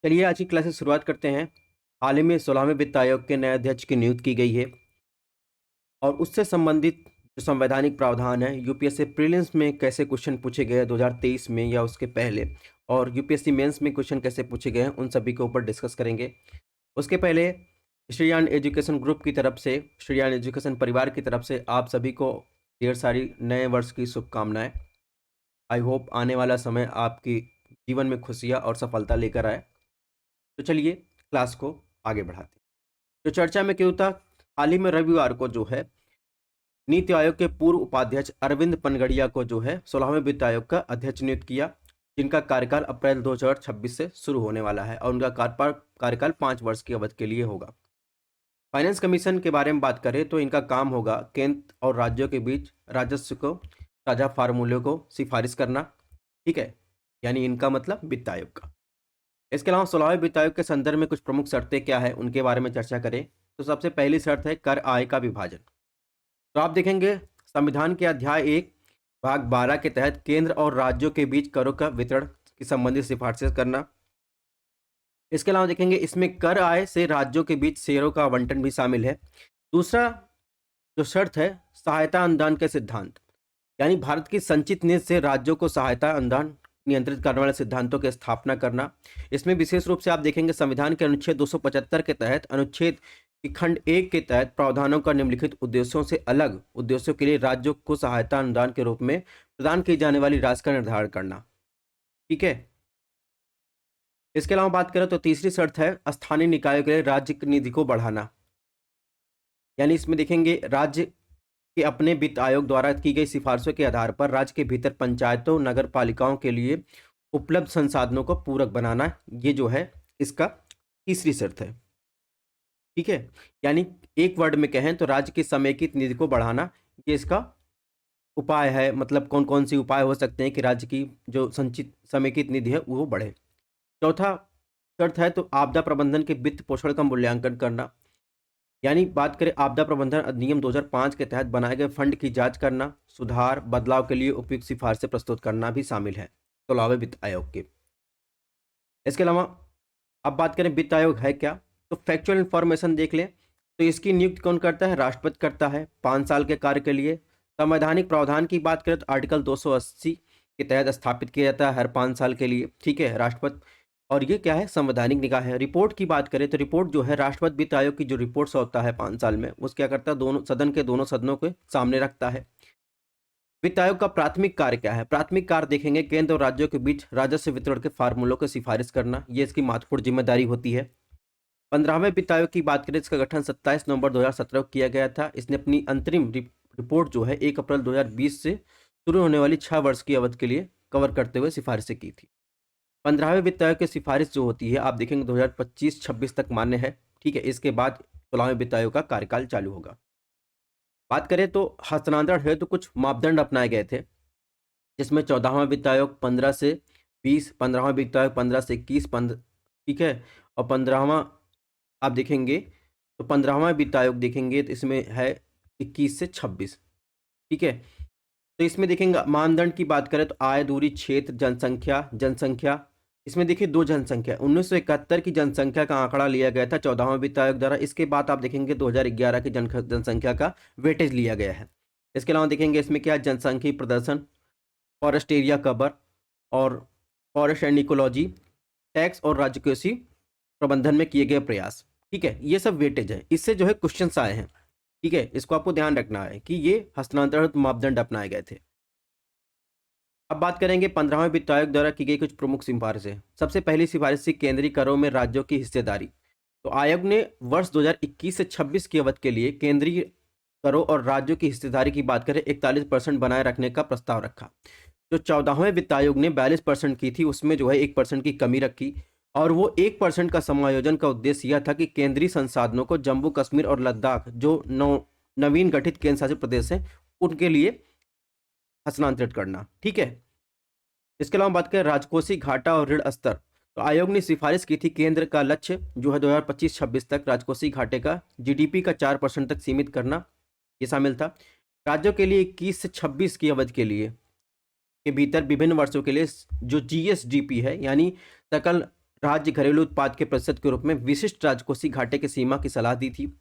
चलिए आज की क्लास से शुरुआत करते हैं। हाल ही में 16वें वित्त आयोग के नए अध्यक्ष की नियुक्ति की गई है और उससे संबंधित जो संवैधानिक प्रावधान है यूपीएससी प्रीलिम्स में कैसे क्वेश्चन पूछे गए 2023 में या उसके पहले, और यूपीएससी मेंस में क्वेश्चन कैसे पूछे गए हैं, उन सभी के ऊपर डिस्कस करेंगे। उसके पहले श्रीयान एजुकेशन ग्रुप की तरफ से, श्रीयान एजुकेशन परिवार की तरफ से आप सभी को ढेर सारी नए वर्ष की शुभकामनाएं। आई होप आने वाला समय आपकी जीवन में खुशियाँ और सफलता लेकर आए। तो चलिए क्लास को आगे बढ़ाते हैं। जो चर्चा में क्यों था, हाल ही में रविवार को जो है नीति आयोग के पूर्व उपाध्यक्ष अरविंद पनगड़िया को जो है 16वें वित्त आयोग का अध्यक्ष नियुक्त किया, जिनका कार्यकाल अप्रैल 2026 से शुरू होने वाला है और उनका कार्यकाल 5 वर्ष की अवधि के लिए होगा। फाइनेंस कमीशन के बारे में बात करें तो इनका काम होगा केंद्र और राज्यों के बीच राजस्व को साझा फार्मूले को सिफारिश करना। ठीक है, यानी इनका मतलब वित्त आयोग का। इसके अलावा 16वें वित्त आयोग के संदर्भ में कुछ प्रमुख शर्तें क्या है उनके बारे में चर्चा करें तो सबसे पहली शर्त है कर आय का विभाजन। तो आप देखेंगे संविधान के अध्याय 1 भाग 12 के तहत केंद्र और राज्यों के बीच करों का वितरण की संबंधित सिफारिशें करना। इसके अलावा देखेंगे इसमें कर आय से राज्यों के बीच शेयरों का आवंटन भी शामिल है। दूसरा जो शर्त है सहायता अनुदान के सिद्धांत, यानी भारत की संचित निधि से राज्यों को सहायता अनुदान नियंत्रित करने वाले सिद्धांतों की स्थापना करना। इसमें विशेष रूप से आप देखेंगे संविधान के अनुच्छेद 275 के तहत अनुच्छेद की खंड 1 के तहत प्रावधानों का निम्नलिखित उद्देश्यों से अलग उद्देश्यों के लिए राज्यों को सहायता अनुदान के रूप में प्रदान की जाने वाली राशि का निर्धारण करना। ठीक है, इसके अलावा बात करें तो तीसरी शर्त है स्थानीय निकायों के लिए राज्य की निधि को बढ़ाना, यानी इसमें देखेंगे राज्य कि अपने वित्त आयोग द्वारा की गई सिफारिशों के आधार पर राज्य के भीतर पंचायतों नगर पालिकाओं के लिए उपलब्ध संसाधनों को पूरक बनाना, ये जो है इसका तीसरी शर्त है। ठीक है, यानी एक वर्ड में कहें तो राज्य की समेकित निधि को बढ़ाना, ये इसका उपाय है। मतलब कौन कौन सी उपाय हो सकते हैं कि राज्य की जो संचित समेकित निधि है वो बढ़े। चौथा शर्त है तो आपदा प्रबंधन के वित्त पोषण का मूल्यांकन करना, यानी बात करें आपदा प्रबंधन अधिनियम 2005 के तहत बनाए गए फंड की जांच करना, सुधार बदलाव के लिए उपयुक्त सिफारिशें प्रस्तुत करना भी शामिल है 16वें वित्त आयोग के। इसके अलावा अब बात करें वित्त आयोग है क्या, तो फैक्चुअल इंफॉर्मेशन देख लें तो इसकी नियुक्ति कौन करता है, राष्ट्रपति करता है 5 साल के कार्य के लिए। संवैधानिक प्रावधान की बात करें तो आर्टिकल 280 के तहत स्थापित किया जाता है हर 5 साल के लिए। ठीक है, राष्ट्रपति, और ये क्या है, संवैधानिक निकाय है। रिपोर्ट की बात करें तो रिपोर्ट जो है राष्ट्रपति वित्त आयोग की जो रिपोर्ट्स होता है 5 साल में, उस क्या करता है, दोनों सदन के दोनों सदनों के सामने रखता है। वित्त आयोग का प्राथमिक कार्य क्या है, प्राथमिक कार्य देखेंगे केंद्र और राज्यों के बीच राजस्व वितरण के फार्मूलों की सिफारिश करना, ये इसकी महत्वपूर्ण जिम्मेदारी होती है। 15वें वित्त आयोग की बात करें इसका गठन 27 नवंबर 2017 को किया गया था। इसने अपनी अंतरिम रिपोर्ट जो है 1 अप्रैल 2020 से शुरू होने वाली 6 वर्ष की अवधि के लिए कवर करते हुए सिफारिशें की थी। 15वें वित्त आयोग की सिफारिश जो होती है आप देखेंगे 2025-26 तक मान्य है। ठीक है, इसके बाद 16वें वित्त आयोग का कार्यकाल चालू होगा। बात करें तो हस्तांतरण हेतु कुछ मापदंड अपनाए गए थे, जिसमें 14वां वित्त आयोग 15 से 20, 15वां वित्त आयोग 15 से 21, 15, ठीक है, और 15वां आप देखेंगे तो 15वां वित्त आयोग देखेंगे तो इसमें है 21 से 26। ठीक है, तो इसमें देखेंगे मानदंड की बात करें तो आय, दूरी, क्षेत्र, जनसंख्या। इसमें देखिए 2 जनसंख्या 1971 की जनसंख्या का आंकड़ा लिया गया था 14वां वित्त आयोग द्वारा। इसके बाद आप देखेंगे 2011 की जनसंख्या का वेटेज लिया गया है। इसके अलावा देखेंगे इसमें क्या जनसांख्यिकी प्रदर्शन, फॉरेस्ट एरिया कवर और फॉरेस्ट एंड इकोलॉजी, टैक्स और राजकोषीय प्रबंधन में किए गए प्रयास। ठीक है, ये सब वेटेज है, इससे जो है क्वेश्चंस आए हैं। ठीक है, इसको आपको ध्यान रखना है कि ये हस्तांतरण मापदंड अपनाए गए थे। अब बात करेंगे 15वें वित्त आयोग द्वारा की गई कुछ प्रमुख सिफारिशें। सबसे पहली सिफारिश थी केंद्रीय करों में राज्यों की हिस्सेदारी। तो आयोग ने वर्ष 2021 से 26 की अवधि के लिए केंद्रीय करों और राज्यों की हिस्सेदारी की बात करें 41% बनाए रखने का प्रस्ताव रखा। जो 14वें वित्त आयोग ने 42% की थी, उसमें जो है 1% की कमी रखी, और वो 1% का समायोजन का उद्देश्य यह था कि केंद्रीय संसाधनों को जम्मू कश्मीर और लद्दाख जो नवीन गठित केंद्र शासित प्रदेश हैं उनके लिए हस्तांतरित करना। ठीक है, इसके अलावा बात करें राजकोषीय घाटा और ऋण स्तर, तो आयोग ने सिफारिश की थी केंद्र का लक्ष्य जो है 2025-26 तक राजकोषीय घाटे का जीडीपी का 4% तक सीमित करना, ये शामिल था। राज्यों के लिए 21 से 26 की अवधि के लिए के भीतर विभिन्न वर्षों के लिए जो जीएसडीपी है, यानी सकल राज्य घरेलू उत्पाद के प्रतिशत के रूप में विशिष्ट राजकोषीय घाटे की सीमा की सलाह दी थी।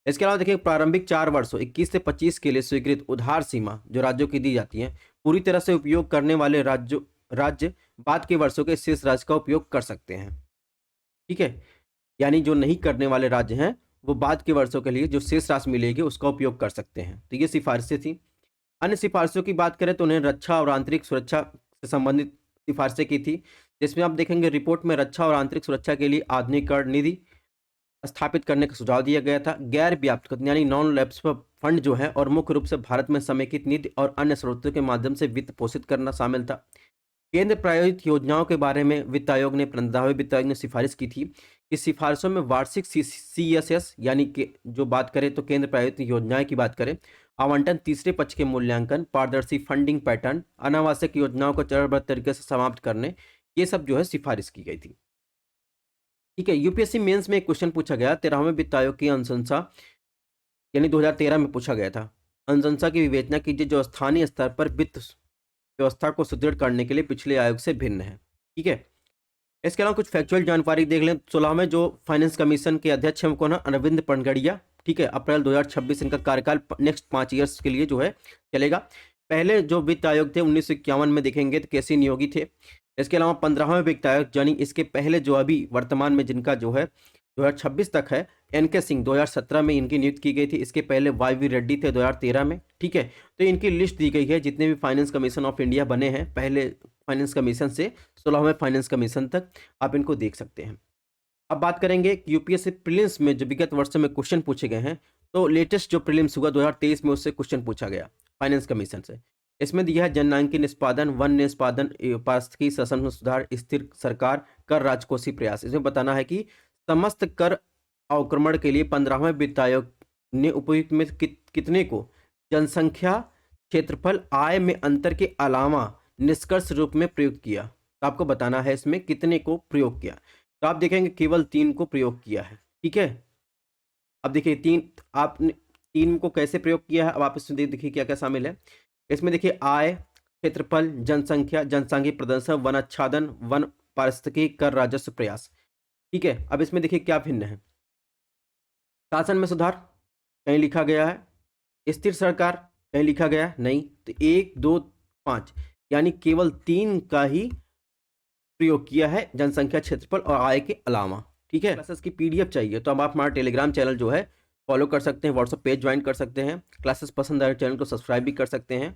इसके अलावा देखिए प्रारंभिक 4 वर्षों 21 से 25 के लिए स्वीकृत उधार सीमा जो राज्यों की दी जाती है, पूरी तरह से उपयोग करने वाले राज्य बाद के वर्षों के शेष राशि का उपयोग कर सकते हैं। ठीक है, यानी जो नहीं करने वाले राज्य हैं वो बाद के वर्षों के लिए जो शेष राशि मिलेगी उसका उपयोग कर सकते हैं। तो ये सिफारिशें थी। अन्य सिफारिशों की बात करें तो उन्हें रक्षा और आंतरिक सुरक्षा से संबंधित सिफारिशें की थी, जिसमें आप देखेंगे रिपोर्ट में रक्षा और आंतरिक सुरक्षा के लिए आधुनिकीकरण निधि स्थापित करने का सुझाव दिया गया था। गैर व्याप्त यानी नॉन लैप्स फंड जो है और मुख्य रूप से भारत में समेकित निधि और अन्य स्रोतों के माध्यम से वित्त पोषित करना शामिल था। केंद्र प्रायोजित योजनाओं के बारे में वित्त आयोग ने 15वें वित्त आयोग ने सिफारिश की थी कि सिफारिशों में वार्षिक CSS यानी कि जो बात करें तो केंद्र प्रायोजित योजनाएं की बात करें, आवंटन, तीसरे पक्ष के मूल्यांकन, पारदर्शी फंडिंग पैटर्न, अनावश्यक योजनाओं को चरणबद्ध तरीके से समाप्त करने, ये सब जो है सिफारिश की गई थी। ठीक है, यूपीएससी मेंस में एक क्वेश्चन पूछा गया 13वें वित्त आयोग की अनुशंसा यानी 2013 में पूछा गया था। अनुशंसा की विवेचना कीजिए जो स्थानीय स्तर पर वित्त व्यवस्था को सुदृढ़ करने के लिए पिछले आयोग से भिन्न है। ठीक है, इसके अलावा कुछ फैक्चुअल जानकारी देख लें। 16वें जो फाइनेंस कमीशन के अध्यक्ष हैं उनको ना अरविंद पनगड़िया। ठीक है, अप्रैल 2026 इनका कार्यकाल नेक्स्ट 5 ईयर्स के लिए जो है चलेगा। पहले जो वित्त आयोग थे 1951 में देखेंगे तो केसी नियोगी थे। इसके अलावा 15वें वित्त आयोग यानी इसके पहले जो अभी वर्तमान में जिनका जो है 2026 तक है, NK सिंह 2017 में इनकी नियुक्ति की गई थी। इसके पहले YV रेड्डी थे 2013 में। ठीक है, तो इनकी लिस्ट दी गई है जितने भी फाइनेंस कमीशन ऑफ इंडिया बने हैं पहले फाइनेंस कमीशन से 16वें फाइनेंस कमीशन तक, आप इनको देख सकते हैं। अब बात करेंगे कि यूपीएससी प्रीलिम्स में जो विगत वर्षों में क्वेश्चन पूछे गए हैं, तो लेटेस्ट जो प्रीलिम्स हुआ 2023 में उससे क्वेश्चन पूछा गया फाइनेंस कमीशन से। इसमें दिया है जननांकी निष्पादन, वन निष्पादन, पारिस्थितिकी शासन में सुधार, स्थिर सरकार, कर राजकोषीय प्रयास। इसमें बताना है कि समस्त कर अवक्रमण के लिए 15वें वित्त आयोग ने उपयुक्त में कितने को जनसंख्या, क्षेत्रफल, आय में अंतर के अलावा निष्कर्ष रूप में प्रयुक्त किया। तो आपको बताना है इसमें कितने को प्रयोग किया। तो आप देखेंगे केवल 3 को प्रयोग किया है। ठीक है, अब देखिए आपने 3 को कैसे प्रयोग किया है। अब आप इसमें देखिए क्या क्या शामिल है। इसमें देखिए आय, क्षेत्रफल, जनसंख्या, जनसांख्यिक प्रदर्शन, वन आच्छादन, वन पारिस्थितिकी, कर राजस्व प्रयास। ठीक है, अब इसमें देखिए क्या भिन्न है। शासन में सुधार कहीं लिखा गया है, स्थिर सरकार कहीं लिखा गया है नहीं, तो 1, 2, 5 यानी केवल 3 का ही प्रयोग किया है जनसंख्या, क्षेत्रफल और आय के अलावा। ठीक है, क्लासेस की PDF चाहिए तो अब आप हमारा टेलीग्राम चैनल जो है फॉलो कर सकते हैं, व्हाट्सएप पेज ज्वाइन कर सकते हैं। क्लासेस पसंद आए चैनल को सब्सक्राइब भी कर सकते हैं।